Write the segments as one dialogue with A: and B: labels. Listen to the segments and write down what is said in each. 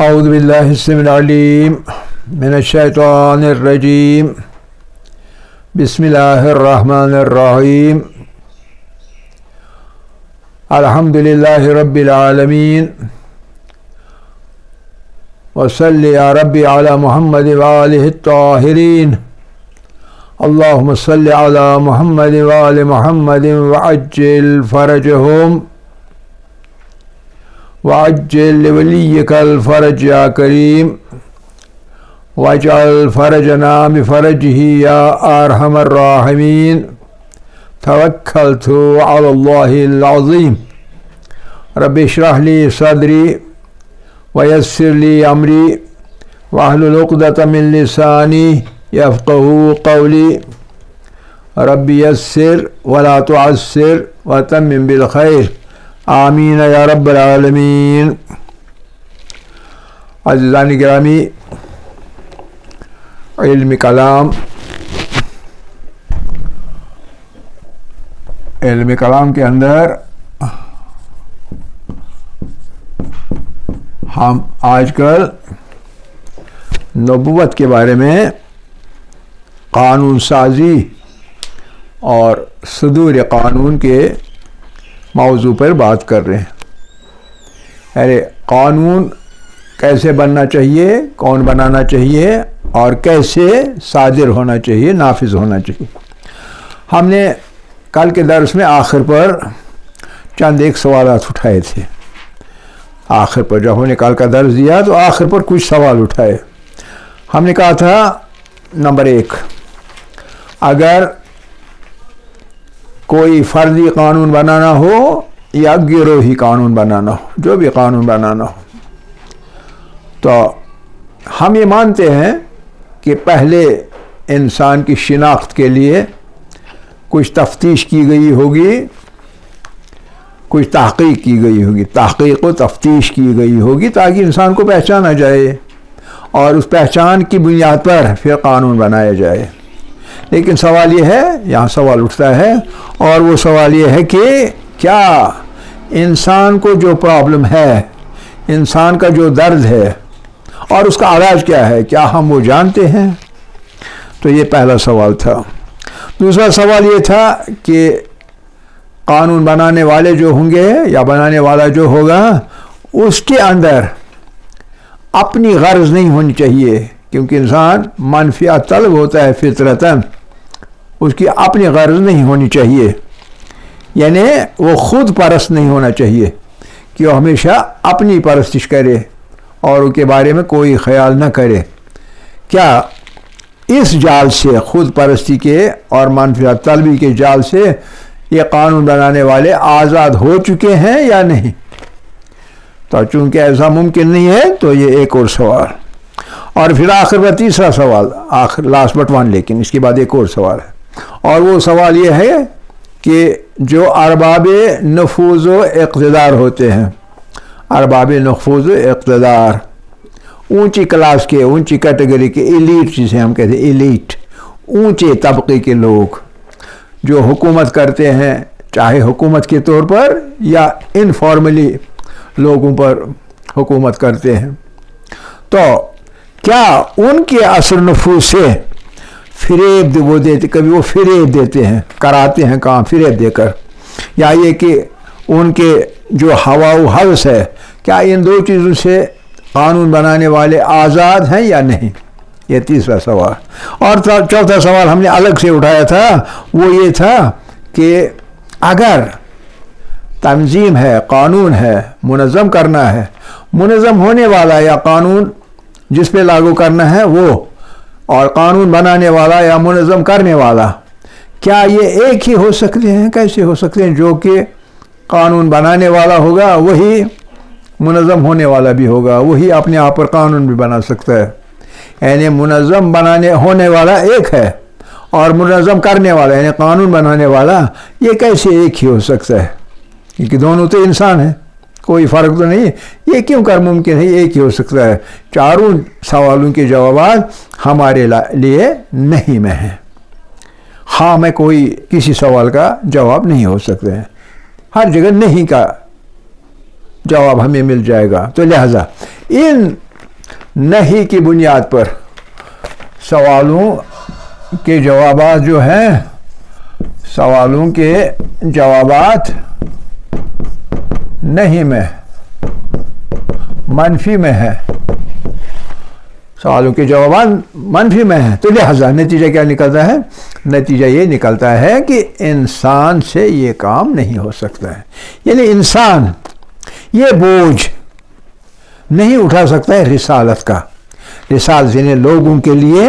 A: اعوذ باللہ السمیع العلیم من الشیطان الرجیم بسم اللہ الرحمن الرحیم الحمد للہ رب العالمین وصلی یا ربی علی محمد وآلہ الطاہرین اللہم صلی علی محمد وآل محمد وعجل فرجہم وعجل لولیک الفرج یا کریم واجعل فرجنا بفرجہ یا ارحم الراحمین توکلت علی اللہ العظیم رب اشرح لی صدری ویسر لی امری واحلل عقدۃ من لسانی یفقہوا قولی رب یسر ولا تعسر وتمم بالخیر آمین یا رب العالمین۔ عزیزان گرامی، علم کلام کے اندر ہم آج کل نبوت کے بارے میں قانون سازی اور صدور قانون کے موضوع پر بات کر رہے ہیں۔ ارے قانون کیسے بننا چاہیے، کون بنانا چاہیے اور کیسے صادر ہونا چاہیے، نافذ ہونا چاہیے۔ ہم نے کل کے درس میں آخر پر چند ایک سوالات اٹھائے تھے۔ آخر پر جب ہم نے کل کا درس دیا تو آخر پر کچھ سوال اٹھائے۔ ہم نے کہا تھا نمبر 1، اگر کوئی فردی قانون بنانا ہو یا گروہی قانون بنانا ہو، جو بھی قانون بنانا ہو، تو ہم یہ مانتے ہیں کہ پہلے انسان کی شناخت کے لیے کچھ تفتیش کی گئی ہوگی، کچھ تحقیق کی گئی ہوگی، تحقیق و تفتیش کی گئی ہوگی تاکہ انسان کو پہچانا جائے اور اس پہچان کی بنیاد پر پھر قانون بنایا جائے۔ لیکن سوال یہ ہے، یہاں سوال اٹھتا ہے، اور وہ سوال یہ ہے کہ کیا انسان کو جو پرابلم ہے، انسان کا جو درد ہے اور اس کا علاج کیا ہے، کیا ہم وہ جانتے ہیں؟ تو یہ پہلا سوال تھا۔ دوسرا سوال یہ تھا کہ قانون بنانے والے جو ہوں گے یا بنانے والا جو ہوگا، اس کے اندر اپنی غرض نہیں ہونی چاہیے، کیونکہ انسان منفعت طلب ہوتا ہے فطرتاً، اس کی اپنی غرض نہیں ہونی چاہیے، یعنی وہ خود پرست نہیں ہونا چاہیے کہ وہ ہمیشہ اپنی پرستش کرے اور ان کے بارے میں کوئی خیال نہ کرے۔ کیا اس جال سے، خود پرستی کے اور منفعت طلبی کے جال سے، یہ قانون بنانے والے آزاد ہو چکے ہیں یا نہیں؟ تو چونکہ ایسا ممکن نہیں ہے تو یہ ایک اور سوال، اور پھر آخر میں تیسرا سوال، آخر لاسٹ بٹ ون، لیکن اس کے بعد ایک اور سوال ہے، اور وہ سوال یہ ہے کہ جو ارباب نفوذ و اقتدار ہوتے ہیں، ارباب نفوذ و اقتدار، اونچی کلاس کے، اونچی کیٹیگری کے، ایلیٹ جسے ہم کہتے ہیں، ایلیٹ، اونچے طبقے کے لوگ جو حکومت کرتے ہیں، چاہے حکومت کے طور پر یا انفارملی لوگوں پر حکومت کرتے ہیں، تو کیا ان کے اثر نفوذ سے فریب وہ دیتے، کبھی وہ فریب دیتے ہیں، کراتے ہیں کام فریب دے کر، یا یہ کہ ان کے جو ہوا و حوث ہے، کیا ان دو چیزوں سے قانون بنانے والے آزاد ہیں یا نہیں؟ یہ تیسرا سوال۔ اور چوتھا سوال ہم نے الگ سے اٹھایا تھا، وہ یہ تھا کہ اگر تنظیم ہے، قانون ہے، منظم کرنا ہے، منظم ہونے والا یا قانون جس پہ لاگو کرنا ہے وہ، اور قانون بنانے والا یا منظم کرنے والا، کیا یہ ایک ہی ہو سکتے ہیں؟ کیسے ہو سکتے ہیں؟ جو کہ قانون بنانے والا ہوگا وہی منظم ہونے والا بھی ہوگا، وہی اپنے آپ پر قانون بھی بنا سکتا ہے، یعنی منظم ہونے والا ایک ہے اور منظم کرنے والا یعنی قانون بنانے والا، یہ کیسے ایک ہی ہو سکتا ہے؟ کیونکہ دونوں تو انسان ہیں، کوئی فرق تو نہیں، یہ کیوں کر ممکن ہے ایک ہی ہو سکتا ہے؟ چاروں سوالوں کے جوابات ہمارے لیے نہیں میں ہیں، ہاں میں کوئی کسی سوال کا جواب نہیں ہو سکتے ہیں، ہر جگہ نہیں کا جواب ہمیں مل جائے گا۔ تو لہذا ان نہیں کی بنیاد پر سوالوں کے جوابات جو ہیں، سوالوں کے جوابات نہیں میں، منفی میں ہے، سوالوں کے جوابات منفی میں ہیں، تو لہذا نتیجہ کیا نکلتا ہے؟ نتیجہ یہ نکلتا ہے کہ انسان سے یہ کام نہیں ہو سکتا ہے، یعنی انسان یہ بوجھ نہیں اٹھا سکتا ہے رسالت کا، رسالت یعنی لوگوں کے لیے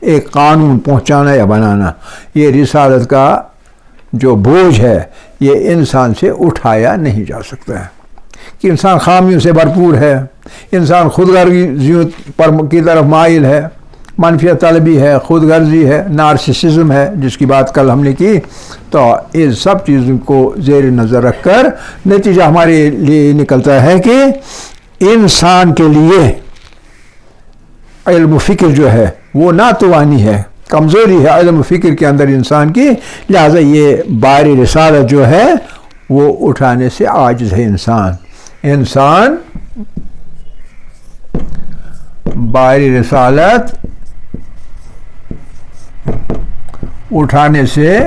A: ایک قانون پہنچانا یا بنانا، یہ رسالت کا جو بوجھ ہے یہ انسان سے اٹھایا نہیں جا سکتا ہے، کہ انسان خامیوں سے بھرپور ہے، انسان خود غرضیوں کی طرف مائل ہے، منفیت طلبی ہے، خود غرضی ہے، نارسسزم ہے جس کی بات کل ہم نے کی. تو اس سب چیزوں کو زیر نظر رکھ کر نتیجہ ہمارے لیے نکلتا ہے کہ انسان کے لیے علم و فکر جو ہے وہ ناتوانی ہے، کمزوری ہے علم و فکر کے اندر انسان کی، لہذا یہ بار رسالت جو ہے وہ اٹھانے سے عاجز ہے. انسان بار رسالت اٹھانے سے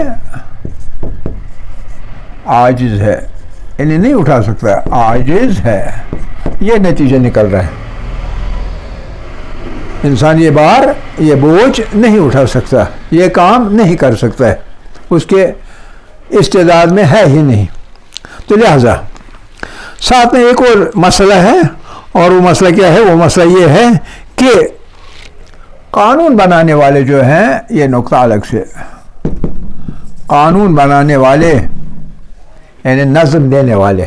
A: عاجز ہے، یعنی نہیں اٹھا سکتا، عاجز ہے، یہ نتیجہ نکل رہا ہے. انسان یہ بوجھ نہیں اٹھا سکتا، یہ کام نہیں کر سکتا ہے، اس کے استعداد میں ہے ہی نہیں. تو لہذا ساتھ میں ایک اور مسئلہ ہے، اور وہ مسئلہ کیا ہے؟ وہ مسئلہ یہ ہے کہ قانون بنانے والے جو ہیں، یہ نقطہ الگ سے، قانون بنانے والے یعنی نظم دینے والے،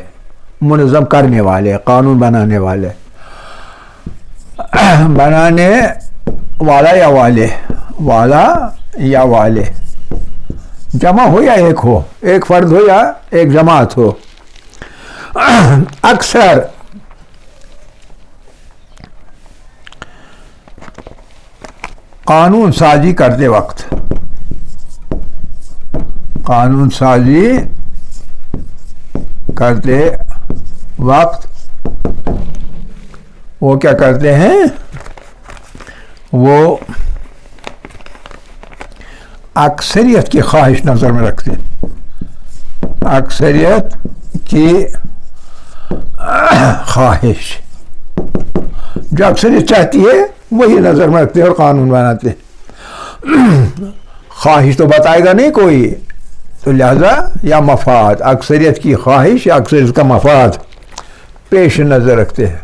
A: منظم کرنے والے، قانون بنانے والے، بنانے والا یا والے، والا یا والے، جمع ہو یا ایک ہو، ایک فرد ہو یا ایک جماعت ہو، اکثر قانون سازی کرتے وقت وہ کیا کرتے ہیں؟ وہ اکثریت کی خواہش نظر میں رکھتے ہیں، اکثریت کی خواہش، جو اکثریت چاہتی ہے وہی نظر میں رکھتے ہیں اور قانون بناتے ہیں. خواہش تو بتائے گا نہیں کوئی، تو لہذا یا مفاد، اکثریت کی خواہش یا اکثریت کا مفاد پیش نظر رکھتے ہیں،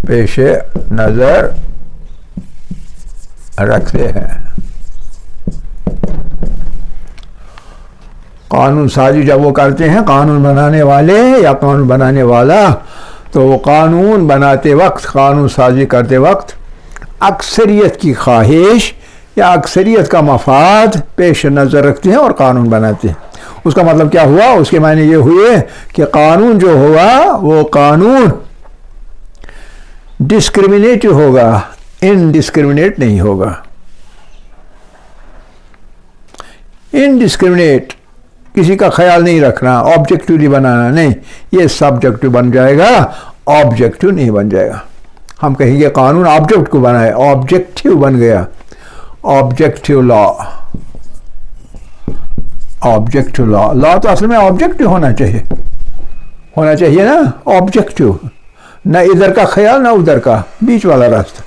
A: پیش نظر رکھتے ہیں. قانون سازی جب وہ کرتے ہیں، قانون بنانے والے یا قانون بنانے والا، تو وہ قانون بناتے وقت، قانون سازی کرتے وقت اکثریت کی خواہش یا اکثریت کا مفاد پیش نظر رکھتے ہیں اور قانون بناتے ہیں. اس کا مطلب کیا ہوا؟ اس کے معنی یہ ہوئے کہ قانون جو ہوا وہ قانون ڈسکریمنیٹو ہوگا، انڈسکریمنیٹ نہیں ہوگا. انڈسکریمنیٹ، کسی کا خیال نہیں رکھنا، آبجیکٹیولی بنانا نہیں، یہ سبجیکٹو بن جائے گا، آبجیکٹو نہیں بن جائے گا. ہم کہیں گے قانون آبجیکٹ کو بنائے، آبجیکٹیو بن گیا، آبجیکٹیو لا. آبجیکٹیو لا تو اصل میں آبجیکٹیو ہونا چاہیے نا، آبجیکٹیو، نہ ادھر کا خیال نہ ادھر کا، بیچ والا راستہ،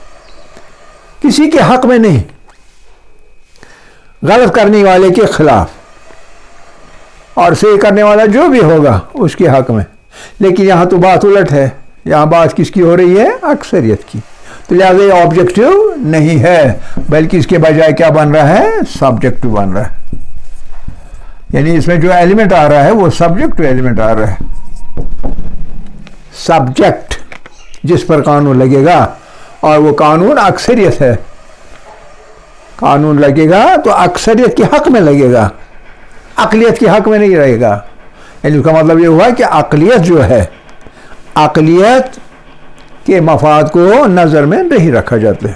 A: کسی کے حق میں نہیں، غلط کرنے والے کے خلاف، اور صحیح کرنے والا جو بھی ہوگا اس کے حق میں. لیکن یہاں تو بات الٹ ہے، یہاں بات کس کی ہو رہی ہے؟ اکثریت کی. تو لہٰذا یہ آبجیکٹیو نہیں ہے، بلکہ اس کے بجائے کیا بن رہا ہے؟ سبجیکٹو بن رہا ہے. یعنی اس میں جو ایلیمنٹ آ رہا ہے وہ سبجیکٹو ایلیمنٹ آ رہا ہے. سبجیکٹ جس پر قانون لگے گا، اور وہ قانون اکثریت ہے، قانون لگے گا تو اکثریت کے حق میں لگے گا، اقلیت کے حق میں نہیں رہے گا. یعنی اس کا مطلب یہ ہوا کہ اقلیت جو ہے، اقلیت کے مفاد کو نظر میں نہیں رکھا جاتا ہے،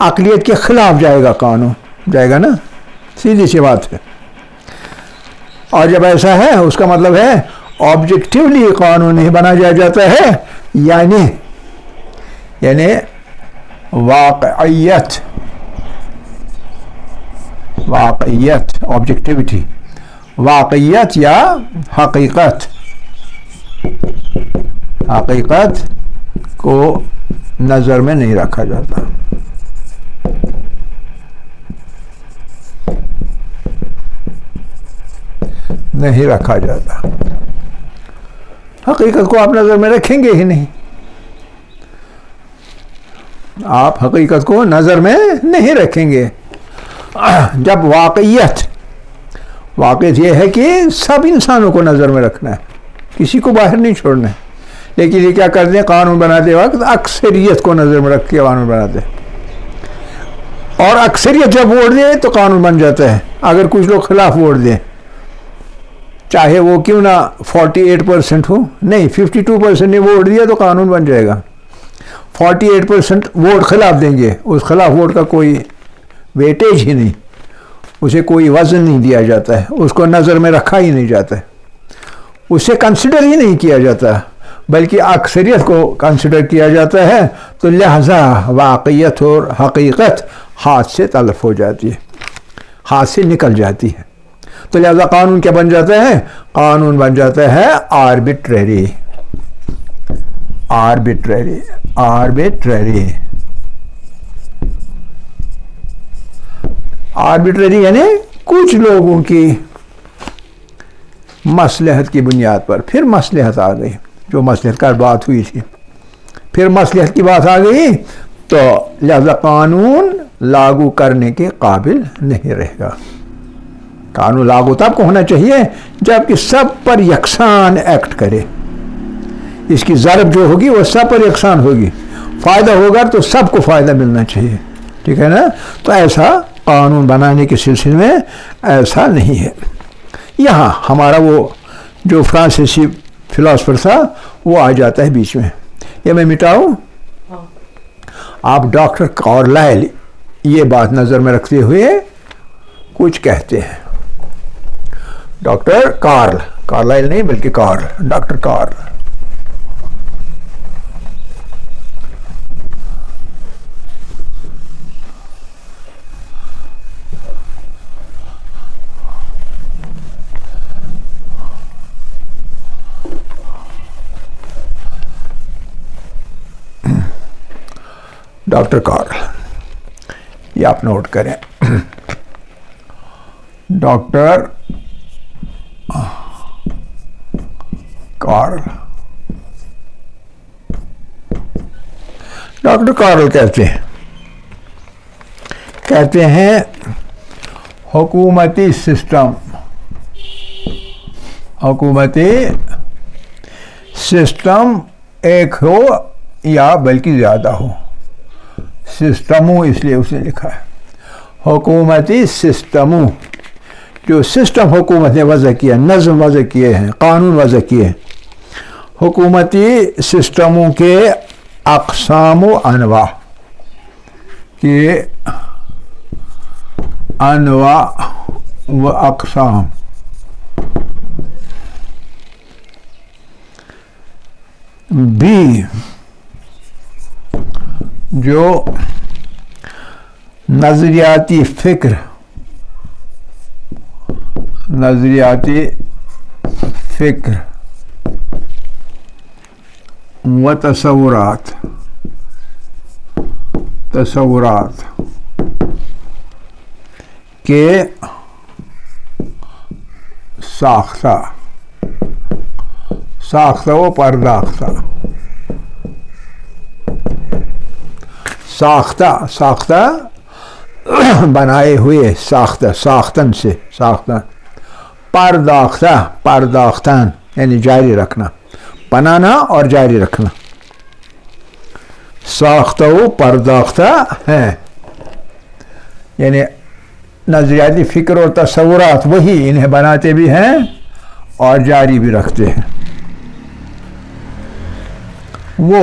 A: اقلیت کے خلاف جائے گا قانون، جائے گا نا، سیدھی سی بات ہے. اور جب ایسا ہے، اس کا مطلب ہے آبجیکٹیولی قانون نہیں بنا جاتا ہے، یعنی واقعیت آبجیکٹیوٹی، واقعیت یا حقیقت کو نظر میں نہیں رکھا جاتا. حقیقت کو آپ نظر میں رکھیں گے ہی نہیں. آپ حقیقت کو نظر میں نہیں رکھیں گے. جب واقعیت یہ ہے کہ سب انسانوں کو نظر میں رکھنا ہے، کسی کو باہر نہیں چھوڑنا ہے. لیکن یہ کیا کرتے ہیں، قانون بناتے وقت اکثریت کو نظر میں رکھ کے قانون بناتے ہیں، اور اکثریت جب ووٹ دے تو قانون بن جاتا ہے. اگر کچھ لوگ خلاف ووٹ دیں، چاہے وہ کیوں نہ 48% ہو، نہیں 52% نے ووٹ دیا تو قانون بن جائے گا. 48% ووٹ خلاف دیں گے، اس خلاف ووٹ کا کوئی ویٹیج ہی نہیں، اسے کوئی وزن نہیں دیا جاتا ہے، اس کو نظر میں رکھا ہی نہیں جاتا ہے، اسے کنسیڈر ہی نہیں کیا جاتا، بلکہ اکثریت کو کنسیڈر کیا جاتا ہے. تو لہذا واقعیت اور حقیقت ہاتھ سے تلف ہو جاتی ہے، ہاتھ سے نکل جاتی ہے. تو لہذا قانون کیا بن جاتا ہے؟ قانون بن جاتا ہے آربیٹریری. یعنی کچھ لوگوں کی مصلحت کی بنیاد پر. پھر مصلحت آ گئی، جو مصلحت کا بات ہوئی تھی، پھر مصلحت کی بات آ گئی تو لہذا قانون لاگو کرنے کے قابل نہیں رہے گا. قانون لاگو تب کو ہونا چاہیے جب کہ سب پر یکساں ایکٹ کرے. اس کی ضرب جو ہوگی وہ سب پر یکساں ہوگی، فائدہ ہوگا تو سب کو فائدہ ملنا چاہیے. ٹھیک ہے نا؟ تو ایسا قانون بنانے کے سلسلے میں ایسا نہیں ہے. یہاں ہمارا وہ جو فرانسیسی فلاسفر تھا وہ آ جاتا ہے بیچ میں. یہ میں مٹاؤں؟ آپ ڈاکٹر کارلائل یہ بات نظر میں رکھتے ہوئے کچھ کہتے ہیں. ڈاکٹر کارلائل نہیں بلکہ ڈاکٹر کارل. ڈاکٹر کارل، یہ آپ نوٹ کریں. ڈاکٹر کارل کہتے ہیں حکومتی سسٹم ایک ہو یا بلکہ زیادہ ہو. سسٹموں اس لیے اس نے لکھا ہے حکومتی سسٹموں. جو سسٹم حکومت نے وضع کیا، نظم وضع کیے ہیں، قانون وضع کیے ہیں، حکومتی سسٹموں کے اقسام و انواع و اقسام بھی جو نظریاتی فکر و تصورات کے ساختہ و پرداختہ. ساختہ بنائے ہوئے، ساختن سے پرداختن یعنی جاری رکھنا، بنانا اور جاری رکھنا. ساختہ و پرداختہ ہیں یعنی نظریاتی فکر اور تصورات وہی انہیں بناتے بھی ہیں اور جاری بھی رکھتے ہیں. وہ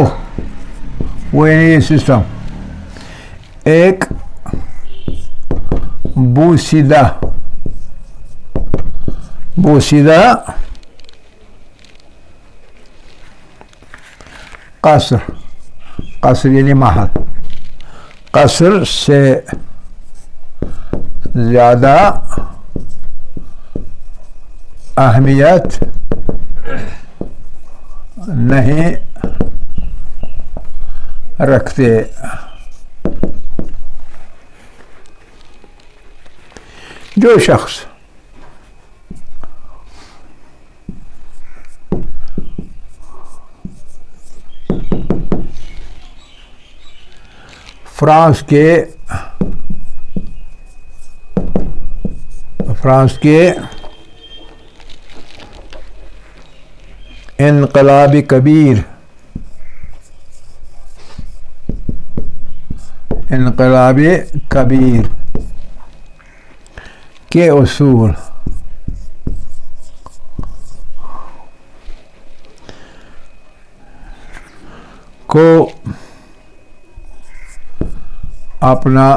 A: یعنی یہ سسٹم ایک بوسیدہ قصر، قصر یعنی محل، قصر سے زیادہ اہمیت نہیں رکھتے۔ جو شخص فرانس کے انقلاب کبیر کے اصول کو اپنا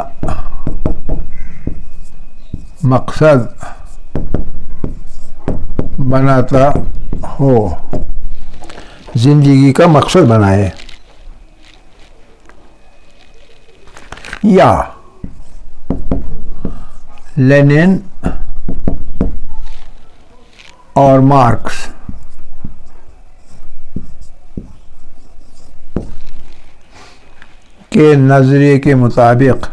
A: مقصد بناتا ہو، زندگی کا مقصد بنائے، یا لینن اور مارکس کے نظریے کے مطابق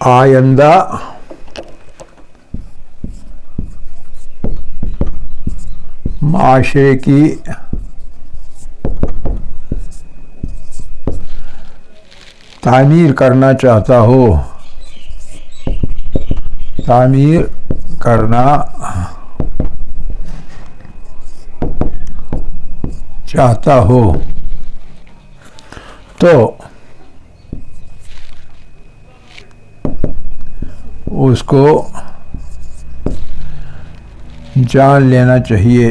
A: آئندہ معاشرے کی تعمیر کرنا چاہتا ہو تو اس کو جان لینا چاہیے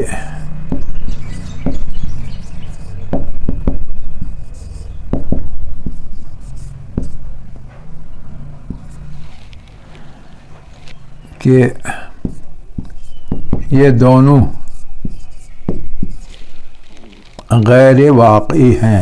A: کہ یہ دونوں غیر واقعی ہیں۔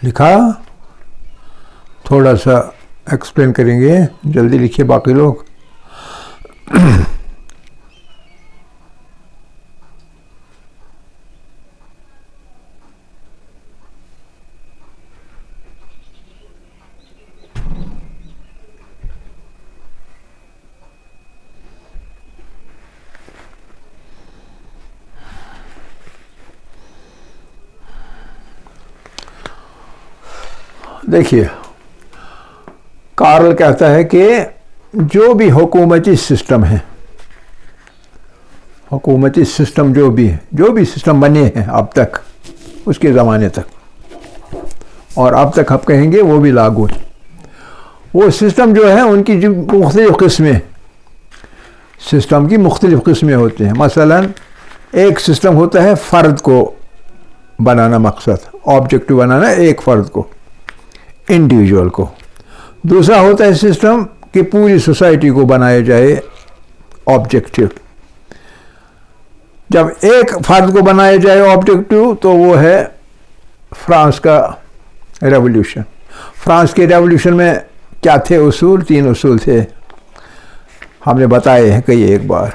A: لکھا، تھوڑا سا ایکسپلین کریں گے، جلدی لکھیے باقی لوگ۔ دیکھیے، کارل کہتا ہے کہ جو بھی حکومتی سسٹم ہے، حکومتی سسٹم جو بھی سسٹم بنے ہیں اب تک، اس کے زمانے تک اور اب تک ہم کہیں گے وہ بھی لاگو ہے، وہ سسٹم جو ہے ان کی جو مختلف قسمیں، سسٹم کی مختلف قسمیں ہوتی ہیں۔ مثلا ایک سسٹم ہوتا ہے فرد کو بنانا، مقصد آبجیکٹو بنانا ایک فرد کو، انڈیویجول کو۔ دوسرا ہوتا ہے سسٹم کہ پوری سوسائٹی کو بنایا جائے آبجیکٹو۔ جب ایک فرد کو بنایا جائے آبجیکٹو تو وہ ہے فرانس کا ریولوشن۔ فرانس کے ریولوشن میں کیا تھے اصول؟ 3 اصول تھے، ہم نے بتائے ہیں کئی ایک بار،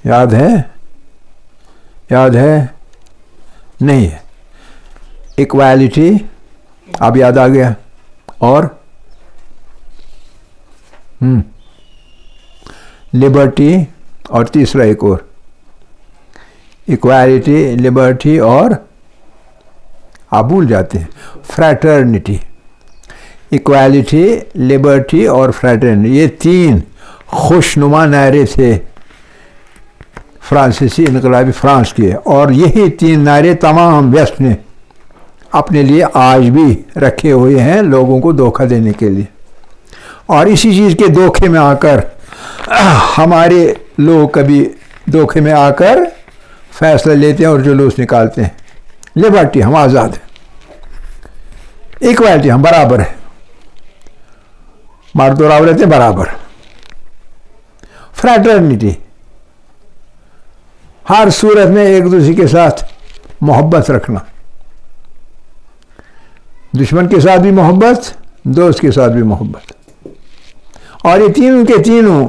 A: یاد ہے نہیں ہے؟ ایکوالٹی، اب یاد آ گیا. اور لبرٹی اور تیسرا ایک اور ایکوالٹی, لبرٹی اور آپ بھول جاتے ہیں فریٹرنٹی. ایکوالٹی, لبرٹی اور فریٹرنٹی, یہ 3 خوشنما نعرے تھے فرانسیسی انقلابی فرانس کے, اور یہی 3 نعرے تمام ویسٹ نے اپنے لیے آج بھی رکھے ہوئے ہیں لوگوں کو دھوکہ دینے کے لیے. اور اسی چیز کے دھوکے میں آ کر ہمارے لوگ کبھی دھوکے میں آ کر فیصلہ لیتے ہیں اور جلوس نکالتے ہیں. لبرٹی, ہم آزاد ہیں. ایکوالٹی, ہم برابر ہیں, مرد اور عورتیں برابر. فریٹرنٹی, ہر صورت میں ایک دوسرے کے ساتھ محبت رکھنا, دشمن کے ساتھ بھی محبت, دوست کے ساتھ بھی محبت. اور یہ تینوں کے تینوں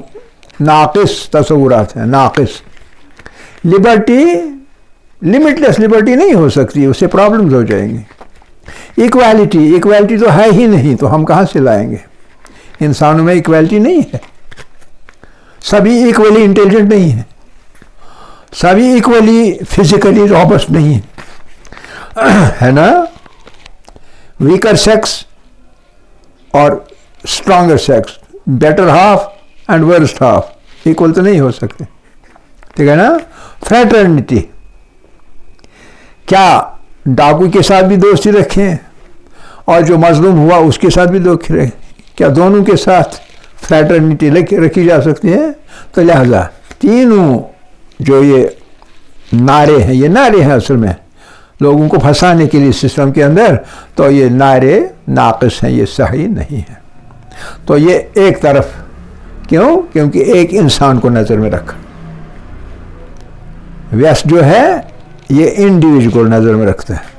A: ناقص تصورات ہیں, ناقص. لبرٹی, لمٹ لیس لبرٹی نہیں ہو سکتی, اس سے پرابلمز ہو جائیں گی. ایکوالٹی, ایکوالٹی تو ہے ہی نہیں, تو ہم کہاں سے لائیں گے؟ انسانوں میں ایکوالٹی نہیں ہے, سبھی ایکولی انٹیلیجنٹ نہیں ہیں, سبھی ایکولی فزیکلی روبسٹ نہیں ہیں, ہے نا. ویکر سیکس اور stronger sex, better half and worst half equal تو نہیں ہو سکتے, ٹھیک ہے نا. فریٹرنٹی, کیا ڈاکو کے ساتھ بھی دوستی رکھیں اور جو مظلوم ہوا اس کے ساتھ بھی دوستی رکھیں؟ کیا دونوں کے ساتھ فریٹرنٹی رکھی جا سکتی ہے؟ تو لہذا تینوں جو یہ نعرے ہیں, یہ نعرے ہیں اصل میں لوگوں کو پھنسانے کے لیے سسٹم کے اندر, تو یہ نعرے ناقص ہیں, یہ صحیح نہیں ہے. تو یہ ایک طرف, کیوں؟ کیونکہ ایک انسان کو نظر میں رکھا. ویسٹ جو ہے یہ انڈیویجول کو نظر میں رکھتا ہے.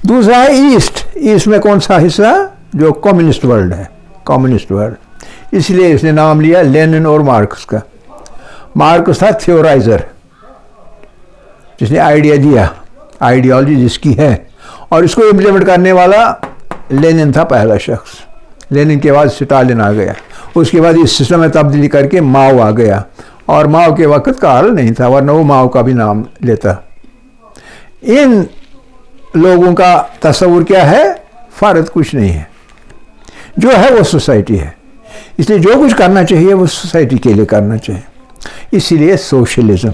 A: دوسرا ہے ایسٹ. ایسٹ میں کون سا حصہ؟ جو کمیونسٹ ورلڈ ہے, کمیونسٹ ورلڈ. اس لیے اس نے نام لیا لینن اور مارکس کا. مارکس تھا تھیورائزر, جس نے آئیڈیا دیا, آئیڈیالوجی جس کی ہے, اور اس کو امپلیمنٹ کرنے والا لینن تھا پہلا شخص. لینن کے بعد سٹالن آ گیا, اس کے بعد اس سسٹم میں تبدیلی کر کے ماؤ آ گیا, اور ماؤ کے وقت کارل نہیں تھا, ورنہ وہ ماؤ کا بھی نام لیتا. ان لوگوں کا تصور کیا ہے؟ فرد کچھ نہیں ہے, جو ہے وہ سوسائٹی ہے. اس لیے جو کچھ کرنا چاہیے وہ سوسائٹی کے لیے کرنا چاہیے. اسی لیے سوشلزم,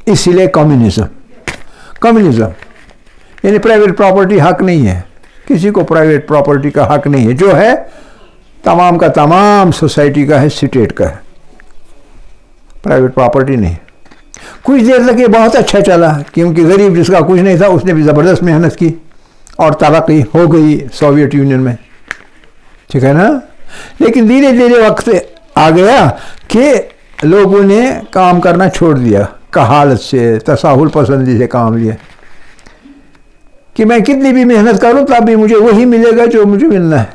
A: اسی لیے کمیونزم. کمیونزم یعنی پرائیویٹ پراپرٹی حق نہیں ہے, کسی کو پرائیویٹ پراپرٹی کا حق نہیں ہے. جو ہے تمام کا تمام سوسائٹی کا ہے, اسٹیٹ کا ہے, پرائیویٹ پراپرٹی نہیں. کچھ دیر تک یہ بہت اچھا چلا, کیونکہ غریب جس کا کچھ نہیں تھا اس نے بھی زبردست محنت کی اور ترقی ہو گئی سوویت یونین میں, ٹھیک ہے نا. لیکن دھیرے دھیرے وقت آ گیا کہ لوگوں نے کام کرنا چھوڑ دیا, کہالت سے, تساہل پسندی سے کام لیا, کہ میں کتنی بھی محنت کروں تب بھی مجھے وہی ملے گا جو مجھے ملنا ہے,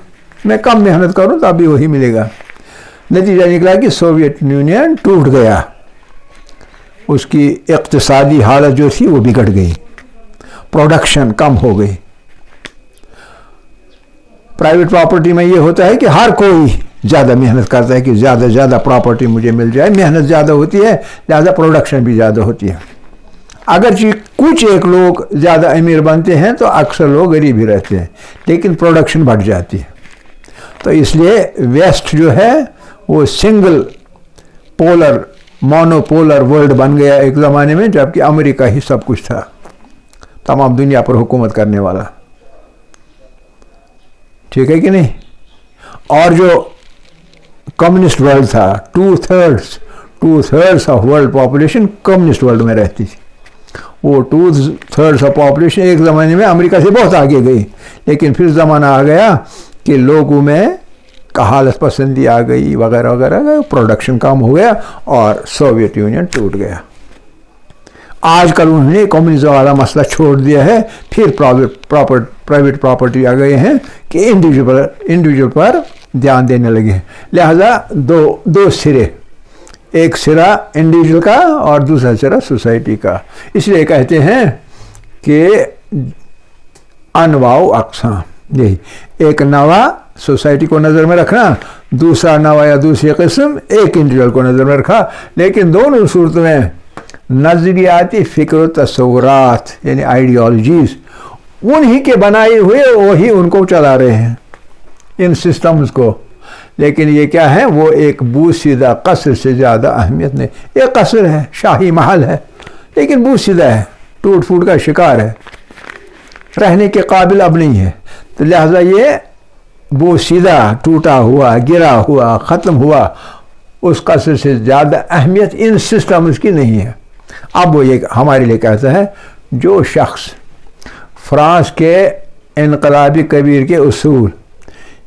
A: میں کم محنت کروں تب بھی وہی ملے گا. نتیجہ نکلا کہ سوویت یونین ٹوٹ گیا, اس کی اقتصادی حالت جو تھی وہ بگڑ گئی, پروڈکشن کم ہو گئی. پرائیویٹ پراپرٹی میں یہ ہوتا ہے کہ ہر کوئی زیادہ محنت کرتا ہے کہ زیادہ سے زیادہ پراپرٹی مجھے مل جائے, محنت زیادہ ہوتی ہے لہذا پروڈکشن بھی زیادہ ہوتی ہے. اگرچہ کچھ ایک لوگ زیادہ امیر بنتے ہیں تو اکثر لوگ غریب ہی رہتے ہیں, لیکن پروڈکشن بڑھ جاتی ہے. تو اس لیے ویسٹ جو ہے وہ single polar, mono polar world بن گیا ایک زمانے میں, جبکہ امریکہ ہی سب کچھ تھا, تمام دنیا پر حکومت کرنے والا, ٹھیک ہے کہ نہیں. اور جو کمیونسٹ ورلڈ تھا, 2/3 of world population communist world میں رہتی تھی. وہ 2/3 آف پاپولیشن ایک زمانے میں امریکہ سے بہت آگے گئی, لیکن پھر زمانہ آ گیا کہ لوگوں میں کہالت پسندی آ گئی وغیرہ وغیرہ, پروڈکشن کم ہو گیا اور سوویت یونین ٹوٹ گیا. آج کل انہوں نے کمیونزم والا مسئلہ چھوڑ دیا ہے, پھر پرائیویٹ پراپرٹی آ گئے ہیں کہ انڈیویجول پر دھیان دینے لگے ہیں. لہذا دو سرے, ایک سرا انڈیویجول کا اور دوسرا سرا سوسائٹی کا. اس لیے کہتے ہیں کہ انواع و اقسام. یہی ایک نوع سوسائٹی کو نظر میں رکھنا, دوسرا نوع یا دوسری قسم ایک انڈیویجول کو نظر میں رکھا, لیکن دونوں صورتوں میں نظریاتی فکر و تصورات یعنی آئیڈیالوجیز انہی کے بنائے ہوئے وہی ان کو چلا رہے ہیں ان سسٹمز کو. لیکن یہ کیا ہے, وہ ایک بوسیدہ قصر سے زیادہ اہمیت نہیں. ایک قصر ہے, شاہی محل ہے, لیکن بوسیدہ ہے, ٹوٹ پھوٹ کا شکار ہے, رہنے کے قابل اب نہیں ہے. تو لہذا یہ بوسیدہ, ٹوٹا ہوا, گرا ہوا, ختم ہوا, اس قصر سے زیادہ اہمیت ان سسٹمز کی نہیں ہے. اب وہ یہ ہمارے لیے کہتا ہے, جو شخص فرانس کے انقلابی کبیر کے اصول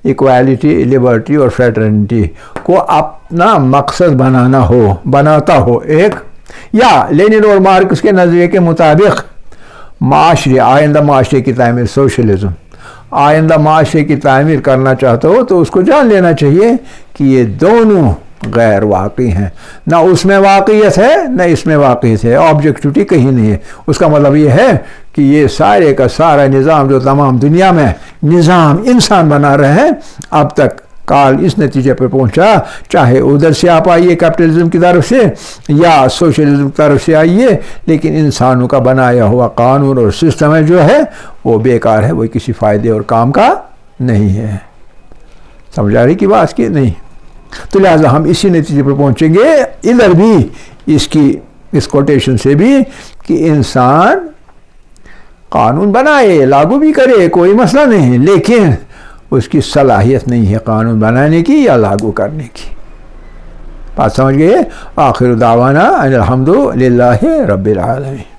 A: ایکوالٹی, لبرٹی اور فریٹرنٹی کو اپنا مقصد بناتا ہو ایک, یا لینن اور مارکس کے نظریے کے مطابق آئندہ معاشرے کی تعمیر, سوشلزم آئندہ معاشرے کی تعمیر کرنا چاہتا ہو, تو اس کو جان لینا چاہیے کہ یہ دونوں غیر واقعی ہیں. نہ اس میں واقعیت ہے نہ اس میں واقعیت ہے, آبجیکٹیوٹی کہیں نہیں ہے. اس کا مطلب یہ ہے کہ یہ سارے کا سارا نظام جو تمام دنیا میں نظام انسان بنا رہے ہیں, اب تک کال اس نتیجے پہ پہنچا, چاہے ادھر سے آپ آئیے کیپٹلزم کی طرف سے یا سوشلزم کی طرف سے آئیے, لیکن انسانوں کا بنایا ہوا قانون اور سسٹم ہے جو ہے وہ بیکار ہے, وہ کسی فائدے اور کام کا نہیں ہے. سمجھ آ رہی کی بات کی نہیں؟ تو لہٰذا ہم اسی نتیجے پر پہنچیں گے ادھر بھی اس کوٹیشن سے بھی کہ انسان قانون بنائے, لاگو بھی کرے, کوئی مسئلہ نہیں, لیکن اس کی صلاحیت نہیں ہے قانون بنانے کی یا لاگو کرنے کی. بات سمجھ گئے؟ آخر دعوانا ان الحمد للہ رب العالمین.